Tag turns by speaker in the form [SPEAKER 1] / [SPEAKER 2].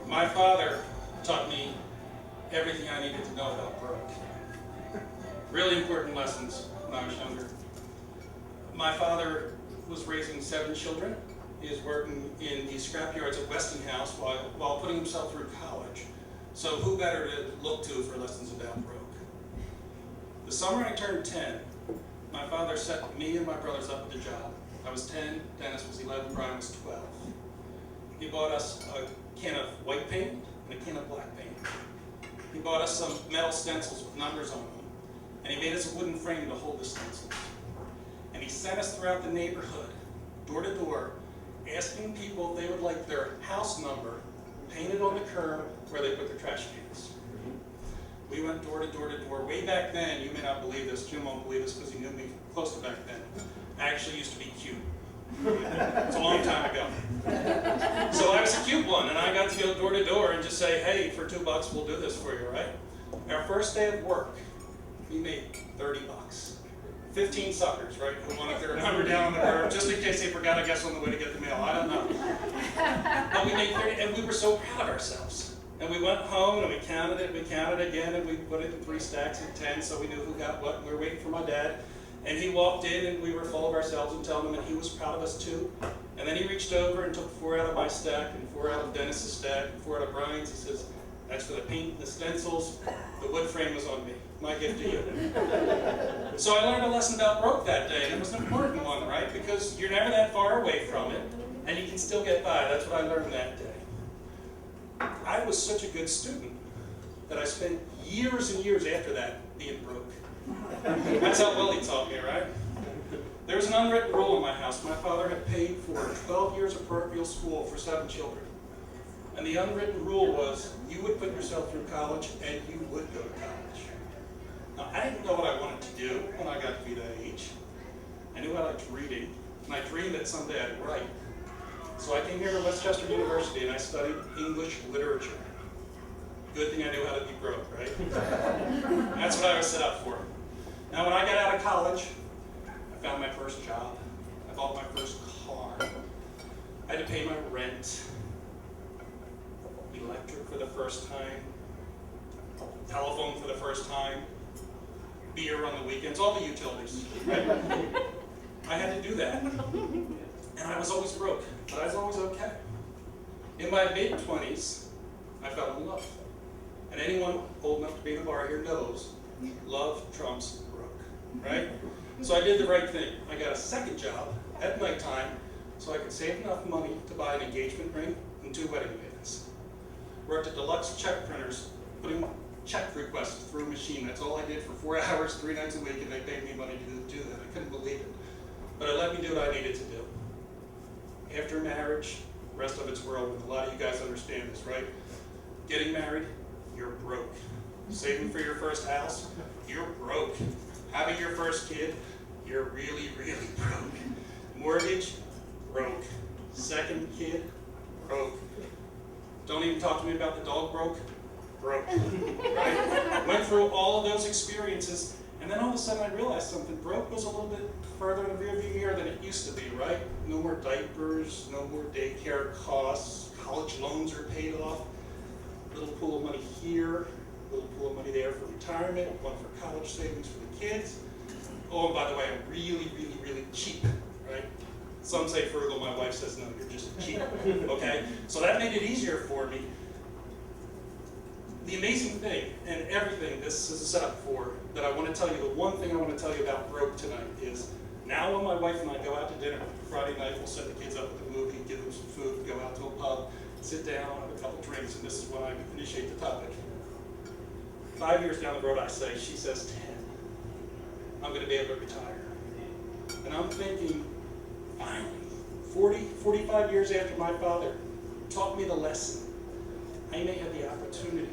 [SPEAKER 1] My father taught me everything I needed to know about broke. Really important lessons when I was younger. My father was raising 7 children. He was working in the scrapyards at Westinghouse while putting himself through college. So who better to look to for lessons about broke? The summer I turned 10, my father set me and my brothers up with a job. I was 10, Dennis was 11, Brian was 12. He bought us a can of white paint and a can of black paint. He bought us some metal stencils with numbers on them, and he made us a wooden frame to hold the stencils. And he sent us throughout the neighborhood, door to door, asking people if they would like their house number painted on the curb where they put their trash cans. We went door to door to door. Way back then, you may not believe this, Jim won't believe this because he knew me close to back then. I actually used to be cute. It's a long time ago. So I was a cute one, and I got to go door to door and just say, hey, for $2 we'll do this for you, right? Our first day of work, we made $30. 15 suckers, right, who wanted their number down on the curb, just in case they forgot, I guess, on the way to get the mail. I don't know. But we made 30, and we were so proud of ourselves. And we went home, and we counted it again, and we put it in 3 stacks of 10, so we knew who got what, and we were waiting for my dad. And he walked in, and we were full of ourselves and telling him, and he was proud of us too. And then he reached over and took 4 out of my stack, and 4 out of Dennis's stack, and 4 out of Brian's. He says, that's for the paint and the stencils. The wood frame was on me. My gift to you. So I learned a lesson about broke that day, and it was an important one, right? Because you're never that far away from it, and you can still get by. That's what I learned that day. I was such a good student that I spent years and years after that being broke. That's how well he taught me, right? There was an unwritten rule in my house. My father had paid for 12 years of parochial school for 7 children. And the unwritten rule was you would put yourself through college and you would go to college. Now, I didn't know what I wanted to do when I got to be that age. I knew I liked reading, and I dreamed that someday I'd write. So I came here to Westchester University and I studied English literature. Good thing I knew how to be broke, right? That's what I was set up for. Now when I got out of college, I found my first job. I bought my first car. I had to pay my rent, electric for the first time, telephone for the first time, beer on the weekends, all the utilities, right? I had to do that. And I was always broke, but I was always okay. In my mid-20s, I fell in love. And anyone old enough to be in a bar here knows love trumps broke, right? So I did the right thing. I got a second job at nighttime so I could save enough money to buy an engagement ring and 2 wedding bands. Worked at deluxe check printers, putting check requests through a machine. That's all I did for 4 hours, 3 nights a week, and they paid me money to do that. I couldn't believe it. But it let me do what I needed to do. After marriage, the rest of it's whirlwind. A lot of you guys understand this, right? Getting married, you're broke. Saving for your first house, you're broke. Having your first kid, you're really, really broke. Mortgage, broke. Second kid, broke. Don't even talk to me about the dog broke. Right? Went through all of those experiences, and then all of a sudden I realized something. Broke was a little bit further in the rearview mirror than it used to be, right? No more diapers, no more daycare costs, college loans are paid off, little pool of money here, little pool of money there for retirement, one for college savings for the kids. Oh, and by the way, I'm really, really, really cheap, right? Some say frugal, my wife says no, you're just cheap, okay? So that made it easier for me. The amazing thing, and everything this is a setup for, that I want to tell you, the one thing I want to tell you about broke tonight is, now when my wife and I go out to dinner, Friday night we'll set the kids up with a movie, give them some food, go out to a pub, sit down, have a couple drinks, and this is when I initiate the topic. 5 years down the road I say, she says 10. I'm going to be able to retire. And I'm thinking, finally, 45 years after my father taught me the lesson, I may have the opportunity